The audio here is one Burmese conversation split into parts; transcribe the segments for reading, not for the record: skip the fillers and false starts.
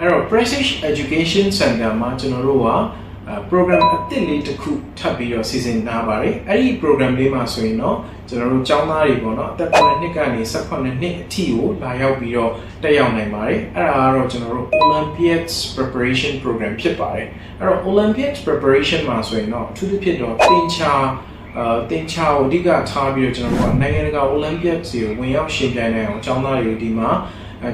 အဲ့တော့ Prestige Education Center မှာကျွန်တော်တို့ကprogram အသစ်လေးတစ်ခုထပ်ပြီးတော့စီစဉ်ထားပါတယ်အဲ့ဒီ program လေးမှာဆိုရင်တော့ကျွန်တော်တို့ကျောင်းသားတွေပေါ့နော်အသက်9နှစ်ကနေ18နှစ်အထိကိုလာရောက်ပြီးတော့တက်ရောက်နိုင်ပါတယ်အဲ့ဒါကတော့ကျွန်တော်တို့ Olympiads Preparation Program ဖြစ်ပါတယ်အဲ့တော့ Olympiads Preparation မှာဆိုရင်တော့အထူးသဖြင့်တော့တင်ချာကိုအဓိကထားပြီးတော့ကျွန်တော်တို့နိုင်ငံတကာ Olympiads ကိုဝင်ရောက်ရှင်ပြိုင်နိုင်အောင်ကျောင်းသားတွေဒီမှာ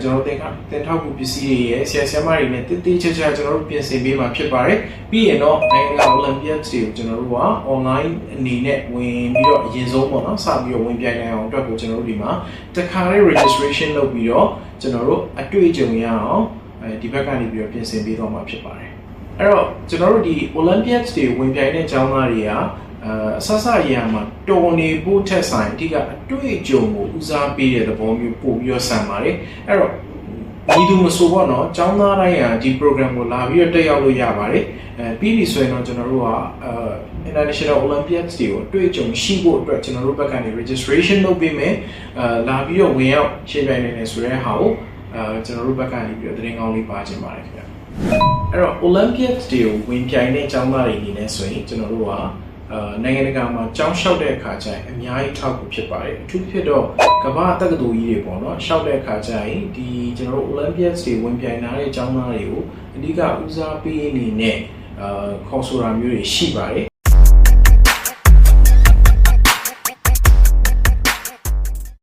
ကျွန်တော်တင်ထောက်ကူပစ္စည်းတွေရဲ့ဆရာဆရာမတွေနဲ့တိတိကျကျကျွန်တော်တို့ပြင်ဆင်ပေးမှာဖြစ်ပါတယ်ပြီးရင်တော့နိုင်ငံတကာ Olympiads တွေကိုကျွန်တော်တို့က online အနေနဲ့ဝင်ပြီးတော့အရင်ဆုံးပေါ့နော်စပြီးတော့ဝင်ပြိုင်နိုင်အောင်အတွက်ကိုကျွန်တော်တို့ဒီမှာတခါလေး registration လုပ်ပြီးတော့ကျွန်တော်တို့အတွေ့အကြုံရအောင်ဒီဘက်ကနေပြီးတော့ပြင်ဆင်ပေးတော့မှာဖြစ်ပါတယ်အဲ့တော့ကျွန်တော်တို့ဒီ Olympiads တွေဝင်ပြိုင်တဲ့ကျောင်းသားတွေကအစအရာမှာတော်နေဖို့ထက်ဆိုင်အဓိကအတွေ့အကြုံကိုဦးစားပေးတဲ့သဘောမျိုးပို့ပြီးတော့ဆန်ပါတယ်အဲ့တော့ဒီသူမဆိုပေါ့နော်ကျောင်းသားတိုင်းဒီ program ကိုလာပြီးတော့တက်ရောက်လို့ရပါတယ်ပြီးပြီဆိုရင်တော့ကျွန်တော်တို့ကInternational Olympiads တွေကိုအတွေ့အကြုံရှိဖို့အတွက်ကျွန်တော်တို့ဘက်ကနေ registration လုပ်ပေးမယ်လာပြီးတော့ဝင်ရောက်ရှင်းပြနေတယ်ဆိုတဲ့ဟာကိုကျွန်တော်တို့ဘက်ကနေပြီးတော့သတင်းကောင်းလေးပါချင်ပါတယ်ခင်ဗျအဲ့တော့ Olympiads တွေကိုဝင်ပြိုင်တဲ့ကျောင်းသားတွေအနေနဲ့ဆိုရင်ကျွန်တော်တို့ကနိုင်ငံတကာမှာကျောင်းလျှောက်တဲ့အခါကျရင်အများကြီးထောက်ကူဖြစ်ပါတယ်အထူးဖြစ်တော့ကမ္ဘာတက္ကသိုလ်ကြီးတွေပေါ့နော်လျှောက်တဲ့အခါကျရင်ဒီကျွန်တော်တို့ Olympiads တွေဝင်ပြိုင်လာတဲ့ကျောင်းသားတွေကိုအဓိကဦးစားပေးအနေနဲ့ခေါ်ဆိုတာမျိုးတွေရှိပါတယ်